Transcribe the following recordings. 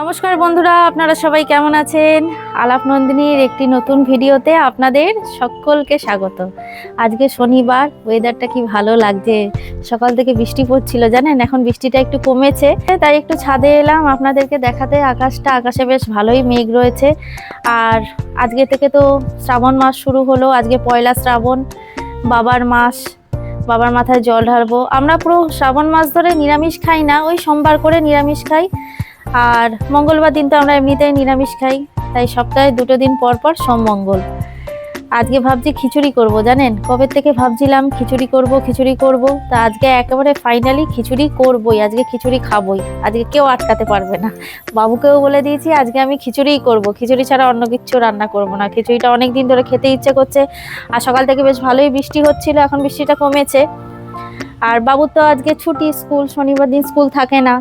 নমস্কার বন্ধুরা, আপনারা সবাই কেমন আছেন? আলাপ নন্দিনীর একটি নতুন ভিডিওতে আপনাদের সকলকে স্বাগত। আজকে শনিবার, ওয়েদারটা কি ভালো লাগছে। সকাল থেকে বৃষ্টি পড়ছিল জানেন, এখন বৃষ্টিটা একটু কমেছে, তাই একটু ছাদে এলাম আপনাদেরকে দেখাতে। আকাশে বেশ ভালোই মেঘ রয়েছে। আর আজকে থেকে তো শ্রাবণ মাস শুরু হলো। আজকে পয়লা শ্রাবণ, বাবার মাস, বাবার মাথায় জল ঢালবো। আমরা পুরো শ্রাবণ মাস ধরে নিরামিষ খাই না, ওই সোমবার করে নিরামিষ খাই। আর মঙ্গলবার দিন তো আমরা এমনিতেই নিরামিষ খাই, তাই সপ্তাহে 2 দিন পর পর সোম মঙ্গল। আজকে ভাবছি খিচুড়ি করব, জানেন কবে থেকে ভাবছিলাম খিচুড়ি করব। তা আজকে একেবারে ফাইনালি খিচুড়ি করবই, আজকে খিচুড়ি খাবই। আজকে কেউ আটকাতে পারবে না। বাবুকেও বলে দিয়েছি আজকে আমি খিচুড়িই করব, খিচুড়ি ছাড়া অন্য কিছু রান্না করব না। খিচুড়িটা অনেক দিন ধরে খেতে ইচ্ছে করছে। আর সকাল থেকে বেশ ভালোই বৃষ্টি হচ্ছিল, এখন বৃষ্টিটা কমেছে। আর বাবুর তো আজকে ছুটি, স্কুল শনিবার দিন স্কুল থাকে না।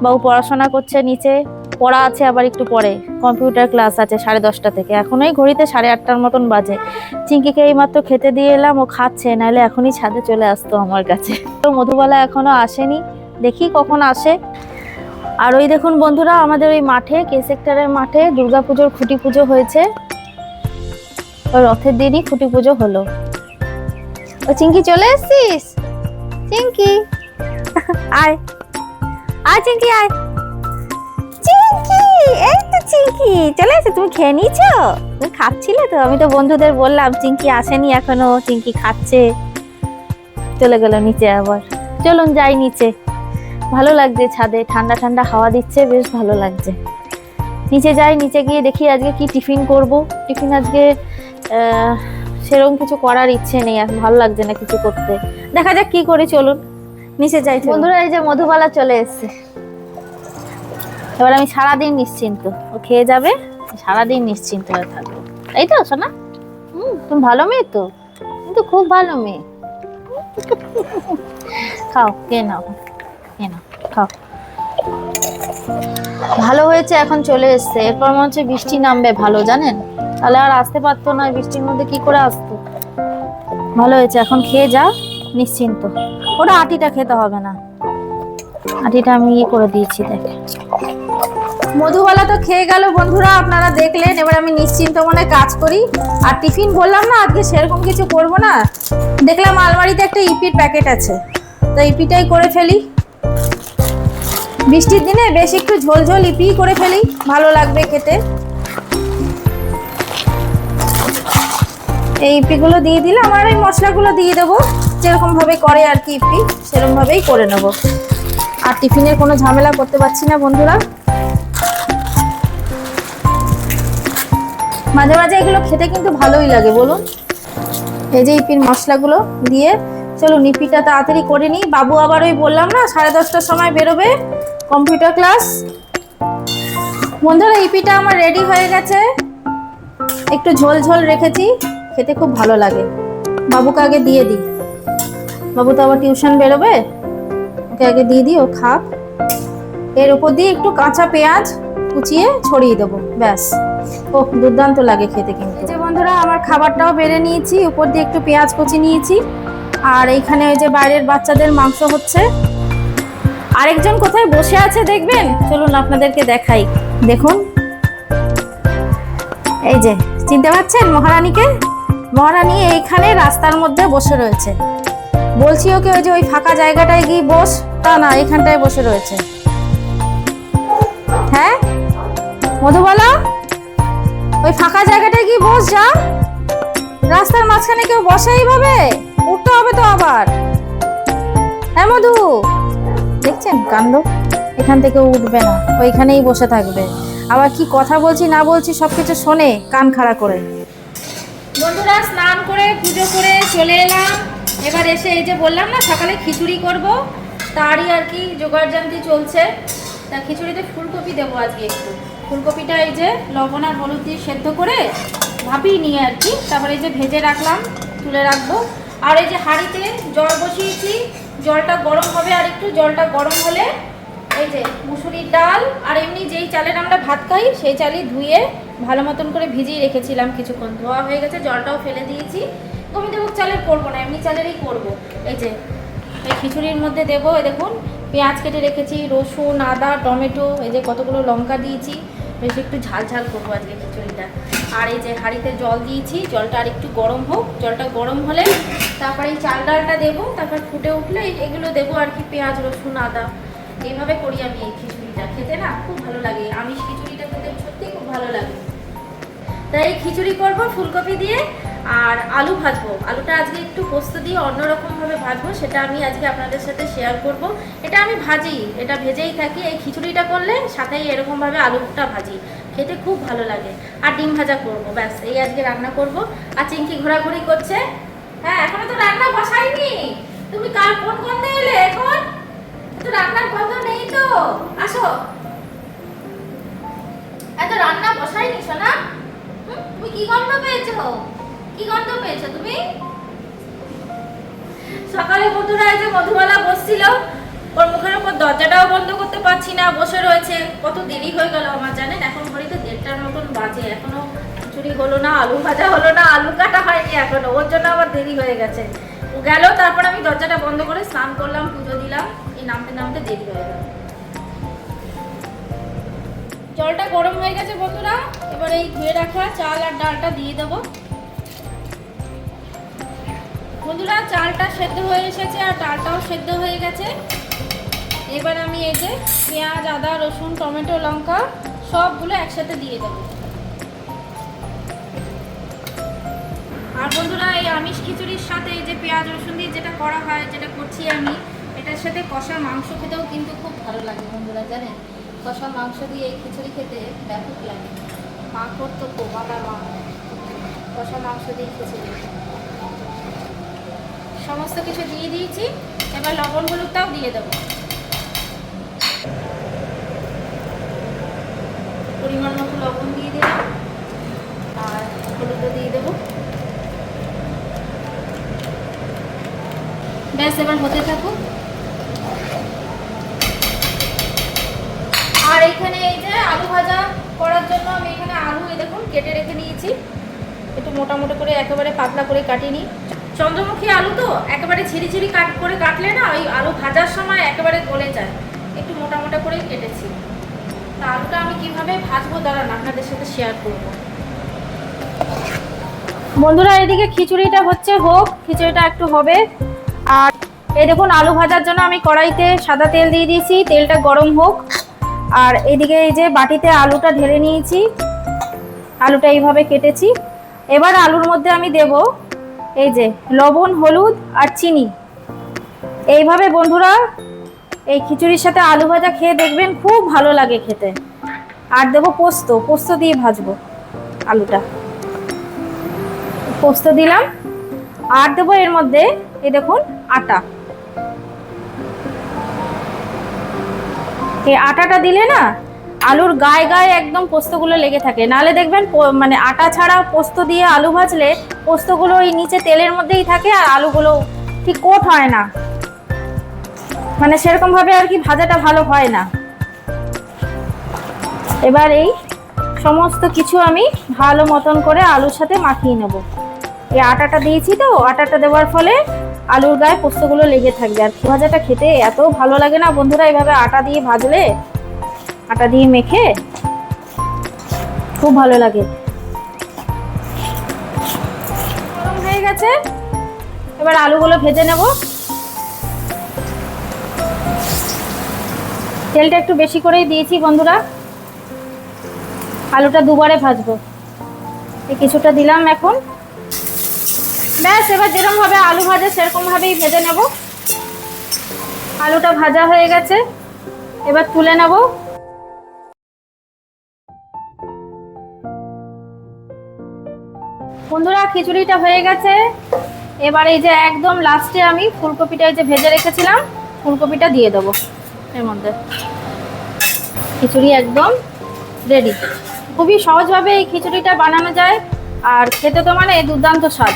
বাবু পড়াশোনা করছে, নিচে পড়া আছে, আবার একটু পরে কম্পিউটার ক্লাস আছে 10:30 থেকে। এখনই ঘড়িতে 8:30 মতন বাজে। চিঙ্কিকে এইমাত্র খেতে দিয়ে এলাম, ও খাচ্ছে, নাহলে এখনই ছাদে চলে আসতো আমার কাছে। তো মধুবালা এখনো আসেনি, দেখি কখন আসে। আর ওই দেখুন বন্ধুরা, আমাদের ওই মাঠে, কে সেক্টরের মাঠে দুর্গাপুজোর খুঁটি পুজো হয়েছে। ওই রথের দিনই খুঁটি পুজো হলো। ও চিঙ্কি চলে এসছিস? চিঙ্কি আয় আয়, চিঙ্কি আয়। চিঙ্কি, এই তো চিঙ্কি চলে এসে। তুমি খেয়ে নিয়েছো? তুমি খাচ্ছিলে তো? আমি তো বন্ধুদের বললাম চিঙ্কি আসেনি এখনো, চিঙ্কি খাচ্ছে। চলে গেল নিচে আবার। চলুন যাই নিচে, ভালো লাগছে ছাদে, ঠান্ডা ঠান্ডা হাওয়া দিচ্ছে, বেশ ভালো লাগছে। নিচে যাই, নিচে গিয়ে দেখি আজকে কি টিফিন করব। টিফিন আজকে সেরকম কিছু করার ইচ্ছে নেই, এখন ভালো লাগছে না কিছু করতে। দেখা যাক কি করি, চলুন নিচে যাই। বন্ধুরা, এই যে মধুবালা চলে এসছে। এবার আমি সারাদিন নিশ্চিন্ত, ও খেয়ে যাবে, সারাদিন নিশ্চিন্ত হয়ে থাকবো। এই তো সোনা, তুমি ভালো মেয়ে তো, কিন্তু খুব ভালো মেয়ে। খাও, খেয়ে নাও, খাও। ভালো হয়েছে এখন চলে এসছে। এরপর মনে হচ্ছে বৃষ্টি নামবে, ভালো জানেন, তাহলে আর আসতে পারতো না। বৃষ্টির মধ্যে কি করে আসতো। ভালো হয়েছে, এখন খেয়ে যা, নিশ্চিন্ত। ওটা আটিটা খেতে হবে না, আটিটা আমি করে দিয়েছি। দেখ, মধুবালা তো খেয়ে গেল বন্ধুরা, আপনারা দেখলেন। এবার আমি নিশ্চিন্ত মনে কাজ করি। আর টিফিন বললাম না আজকে সেরকম কিছু করব না, দেখলাম আলমারিতে একটা ইপির প্যাকেট আছে, তো ইপিটাই করে ফেলি। বৃষ্টির দিনে বেশ একটু ঝোল ঝোল ইপি করে ফেলি, ভালো লাগবে খেতে। এই ইপিগুলো দিয়ে দিলাম, আর এই মশলাগুলো দিয়ে দেবো, যেরকম ভাবে করে আর কি ইপি, সেরকম ভাবেই করে নেব। আর টিফিনের কোনো ঝামেলা করতে পারছি না বন্ধুরা। মাঝে মাঝে এগুলো খেতে কিন্তু ভালোই লাগে বলুন। এই যে ইপির মশলাগুলো দিয়ে, চলুন ইপিটা তাড়াতাড়ি করে নিই। বাবু আবার ওই বললাম না 10:30টার সময় বেরোবে কম্পিউটার ক্লাস। বন্ধুরা, ইপিটা আমার রেডি হয়ে গেছে, একটু ঝোল ঝোল রেখেছি, খেতে খুব ভালো লাগে। বাবুকে আগে দিয়ে দিই, বাবু তো আবার টিউশন বেরোবে, ওকে আগে দিয়ে দিই, ও খাক। এর উপর দিয়ে একটু কাঁচা পেঁয়াজ কুচিয়ে ছড়িয়ে দেবো, ব্যাস। ও দুর্দান্ত লাগে খেতে। কিন্তু এই যে বন্ধুরা, আমার খাবারটাও বেড়ে নিয়েছি, উপর দিয়ে একটু পেঁয়াজ কুচি নিয়েছি। আর এইখানে ওই যে বাইরের বাচ্চাদের মাংস হচ্ছে। আরেকজন কোথায় বসে আছে দেখবেন, চলুন আপনাদেরকে দেখাই। দেখুন, এই যে চিনতে পারছেন মহারানীকে? মহারানী এইখানে রাস্তার মধ্যে বসে রয়েছে। বলছি ওকে ওই যে ওই ফাঁকা জায়গাটায় গিয়ে বস, তা না, এখানটায় বসে রয়েছে। হ্যাঁ মধুবালা, ওই ফাঁকা জায়গাটায় গিয়ে বস যা। রাস্তার মাঝখানে কেউ বসে এইভাবে? উঠতে হবে তো আবার। হ্যাঁ মধু, দেখছেন কাণ্ড, এখান থেকে উঠবে না, ওইখানেই বসে থাকবে। আবার কি কথা বলছি না বলছি সবকিছু শোনে কান খাড়া করে। বন্ধুরা, স্নান করে পুজো করে চলে এলাম। এবার এসে এই যে বললাম না সকালে খিচুড়ি করব, তারই আর কি জোগাড় জান্তি চলছে। তা খিচুড়িতে ফুলকপি দেবো আজকে একটু। ফুলকপিটা এই যে লবণ আর হলুদ দিয়ে সেদ্ধ করে ভাপিয়ে নিয়ে আর কি, তারপরে এই যে ভেজে রাখলাম, তুলে রাখবো। আর এই যে হাঁড়িতে জল বসিয়েছি, জলটা গরম হবে, আর একটু জলটা গরম হলে এই যে মুসুরির ডাল আর এমনি যেই চালের আমরা ভাত খাই সেই চালই ধুয়ে ভালো মতন করে ভিজিয়ে রেখেছিলাম, কিছুক্ষণ ধোয়া হয়ে গেছে, জলটাও ফেলে দিয়েছি। গোবিন্দভোগ চালের করবো না, এমনি চালেরই করবো। এই যে এই খিচুড়ির মধ্যে দেবো, দেখুন পেঁয়াজ কেটে রেখেছি, রসুন, আদা, টমেটো, এই যে কতগুলো লঙ্কা দিয়েছি। বেশ একটু ঝাল ঝাল করবো আজকে খিচুড়িটা। আর এই যে হাঁড়িতে জল দিয়েছি, জলটা আর একটু গরম হোক। জলটা গরম হলে তারপরে এই চাল ডালটা দেবো, তারপর ফুটে উঠলে এগুলো দেবো আর কি, পেঁয়াজ, রসুন, আদা। এইভাবে করি আমি এই খিচুড়িটা, খেতে না খুব ভালো লাগে। আমিষ খিচুড়িটা খেতে সত্যিই খুব ভালো লাগে। তাই এই খিচুড়ি করবো ফুলকপি দিয়ে, আর আলু ভাজবো। আলুটা আজকে একটু পোস্ত দিয়ে অন্যরকমভাবে ভাজবো, সেটা আমি আজকে আপনাদের সাথে শেয়ার করব। এটা আমি ভাজি, এটা ভেজেই থাকি। এই খিচুড়িটা করলে সাথেই এরকমভাবে আলুটা ভাজি, খেতে খুব ভালো লাগে। আর ডিম ভাজা করবো, ব্যাস এই আজকে রান্না করব। আর চিংকি ঘোরাঘুরি করছে। হ্যাঁ, এখনো তো রান্না বসাইনি। তুমি কার কোন গন্ধে এলে? এখন তো রান্নার গন্ধ নেই তো। আসো, এত রান্না বসাইনি সোনা। তুমি কি গন্ধ পেয়েছো? কি গন্ধ পেয়েছো তুমি? সকালে বন্ধুরা এই যে মধুবালা বসছিল, ওর মুখের উপর দরজাটাও বন্ধ করতে পারছি না, বসে রয়েছে। কত দেরি হয়ে গেল আমার, জানেন? এখন ঘড়িতে 1:30টার মতন বাজে, এখনো খিচুড়ি হলো না, আলু ভাজা হলো না, আলু কাটা হয়নি এখনো। ওর জন্য আবার দেরি হয়ে গেছে। ও গেল, তারপর আমি দরজাটা বন্ধ করে স্নান করলাম, পুজো দিলাম। এই নামতে নামতে দেরি হয়ে গেল। জলটা গরম হয়ে গেছে বন্ধুরা, এবার এই ধুয়ে রাখা চাল আর ডালটা দিয়ে দেবো। বন্ধুরা চালটা সেদ্ধ হয়ে এসেছে আর ডালটাও সেদ্ধ হয়ে গেছে। এবার আমি এই যে পেঁয়াজ, আদা, রসুন, টমেটো, লঙ্কা সবগুলো একসাথে দিয়ে দেবো। আর বন্ধুরা এই আমিষ খিচুড়ির সাথে এই যে পেঁয়াজ রসুন দিয়ে যেটা করা হয়, যেটা করছি আমি, এটার সাথে কষা মাংস খেতেও কিন্তু খুব ভালো লাগে বন্ধুরা, জানেন? কষা মাংস দিয়ে এই খিচুড়ি খেতে ব্যাপক লাগে। মা করতো, আমার মা কষা মাংস দিয়ে খিচুড়ি। সমস্ত কিছু দিয়ে দিয়েছি, এবার লবণ হলুদটাও দিয়ে দেবো। পরিমাণ মতো লবণ দিয়ে দিলাম, আর হলুদও দিয়ে দেবো। ব্যাস, এবার হতে থাকুক। আর এখানে এই যে আলু ভাজা করার জন্য আমি এখানে আলু এই দেখুন কেটে রেখে দিয়েছি। একটু মোটামোটা করে, একেবারে পাতলা করে কাটিনি। চন্দ্রমুখী আলু তো একেবারে ছিঁড়ি ছিঁড়ি করে কাটলে না ওই আলু ভাজার সময় একেবারে গলে যায়। একটু মোটামোটা করেই কেটেছি। তা আলুটা আমি কিভাবে ভাজবো দাঁড়ান আপনাদের সাথে শেয়ার করব। বন্ধুরা এদিকে খিচুড়িটা হচ্ছে, হোক, খিচুড়িটা একটু হবে। আর এই দেখুন আলু ভাজার জন্য আমি কড়াইতে সাদা তেল দিয়ে দিয়েছি, তেলটা গরম হোক। আর এদিকে এই যে বাটিতে আলুটা ঢেলে নিয়েছি, আলুটা এইভাবে কেটেছি। এবার আলুর মধ্যে আমি দেব এই যে লবণ, হলুদ আর চিনি। এইভাবে বন্ধুরা এই খিচুড়ির সাথে আলু ভাজা খেয়ে দেখবেন, খুব ভালো লাগে খেতে। আর দেবো পোস্ত, পোস্ত দিয়ে ভাজবো আলুটা। পোস্ত দিলাম। আর দেবো এর মধ্যে এই দেখুন আটা। এই আটাটা দিলে না আলুর গায়ে গায়ে একদম পোস্তগুলো লেগে থাকে। নালে দেখবেন মানে আটা ছাড়া পোস্ত দিয়ে আলু ভাজলে পোস্তগুলো ওই নিচে তেলের মধ্যেই থাকে, আর আলুগুলো ঠিক কোট হয় না, মানে সেরকম ভাবে আর কি ভাজাটা ভালো হয় না। এবার এই সমস্ত কিছু আমি ভালো মতন করে আলুর সাথে মাখিয়ে নেব। এই আটাটা দিয়েছি তো, আটাটা দেওয়ার ফলে আলুর গায়ে পোস্তগুলো লেগে থাকবে। আর ভাজাটা খেতে এত ভালো লাগে না বন্ধুরা, এইভাবে আটা দিয়ে ভাজলে, আটা দিয়ে মেখে খুব ভালো লাগে। গরম হয়ে গেছে, এবার আলুগুলো ভেজে নেব। তেলটা একটু বেশি করেই দিয়েছি বন্ধুরা, আলুটা দুবারে ভাজবো। এই কিছুটা দিলাম এখন। ব্যাস, এবার যেরকম ভাবে আলু ভাজা সেরকম ভাবেই ভেজে নেব। আলুটা ভাজা হয়ে গেছে, এবার তুলে নেব। বন্ধুরা খিচুড়িটা হয়ে গেছে। এবার এই যে একদম লাস্টে আমি ফুলকপিটা এই যে ভেজে রেখেছিলাম, ফুলকপিটা দিয়ে দেবো এর মধ্যে। খিচুড়ি একদম রেডি। খুবই সহজভাবে এই খিচুড়িটা বানানো যায়, আর খেতে তো মানে দুর্দান্ত স্বাদ।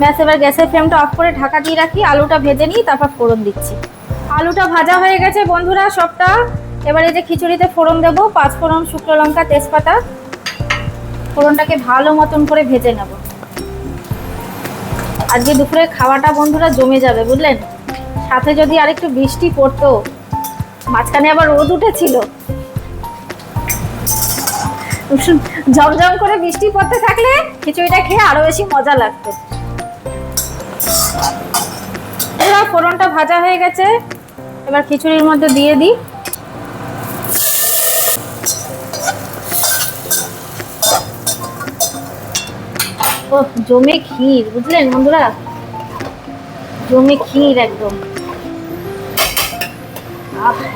ব্যাস, এবার গ্যাসের ফ্লেমটা অফ করে ঢাকা দিয়ে রাখি, আলুটা ভেজে নিই, তারপর ফোড়ন দিচ্ছি। আলুটা ভাজা হয়ে গেছে বন্ধুরা সবটা। এবার এই যে খিচুড়িতে ফোড়ন দেবো, 5 ফোড়ন, শুকনো লঙ্কা, তেজপাতা। ফোড়নটাকে ভালো মতন করে ভেজে নেব। আজকে দুপুরে খাওয়াটা বন্ধুরা জমে যাবে, বুঝলেন? সাথে যদি আরেকটু বৃষ্টি পড়তো, মাঝখানে আবার রোদ উঠেছিল, ঝমঝম করে বৃষ্টি পড়তে থাকলে খিচুড়িটা খেয়ে আরো বেশি মজা লাগতো। এবার ফোড়নটা ভাজা হয়ে গেছে, এবার খিচুড়ির মধ্যে দিয়ে দিই। ও জমে ক্ষীর, বুঝলেন বন্ধুরা, জমে ক্ষীর একদম।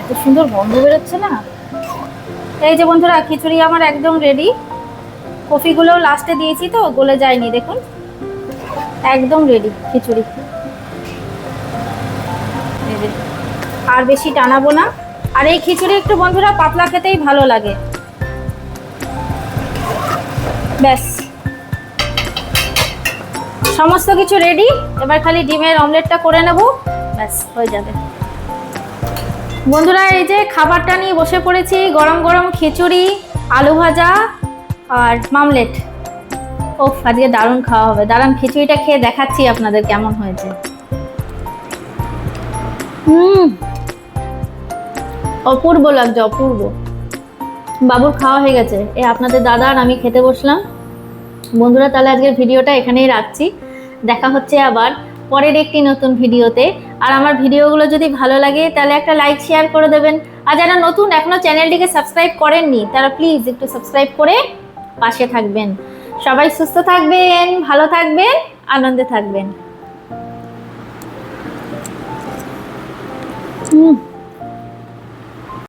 এত সুন্দর গন্ধ বেরোচ্ছে না। এই যে বন্ধুরা, খিচুড়ি আমার একদম রেডি। কফিগুলো লাস্টে দিয়েছি তো গলে যায়নি, দেখুন একদম রেডি খিচুড়ি। আর বেশি টানাবো না। আর এই খিচুড়ি একটু বন্ধুরা পাতলা খেতেই ভালো লাগে। ব্যাস সমস্ত কিছু রেডি, এবার খালি ডিমের অমলেটটা করে নেব, ব্যাস হয়ে যাবে। বন্ধুরা এই যে খাবারটা নিয়ে বসে পড়েছি, গরম গরম খিচুড়ি, আলু ভাজা আর মামলেট। ও আজকে দারুণ খাওয়া হবে। দারুণ, খিচুড়িটা খেয়ে দেখাচ্ছি আপনাদের কেমন হয়েছে। অপূর্ব লাগছে, অপূর্ব। বাবুর খাওয়া হয়ে গেছে, এই আপনাদের দাদা আর আমি খেতে বসলাম। বন্ধুরা তাহলে আজকের ভিডিওটা এখানেই রাখছি, দেখা হচ্ছে আবার পরের একটি নতুন ভিডিওতে। আর আমার ভিডিওগুলো যদি ভালো লাগে তাহলে একটা লাইক শেয়ার করে দেবেন। আর যারা নতুন এখনো চ্যানেলটিকে সাবস্ক্রাইব করেননি তারা প্লিজ একটু সাবস্ক্রাইব করে পাশে থাকবেন। সবাই সুস্থ থাকবেন, ভালো থাকবেন, আনন্দে থাকবেন।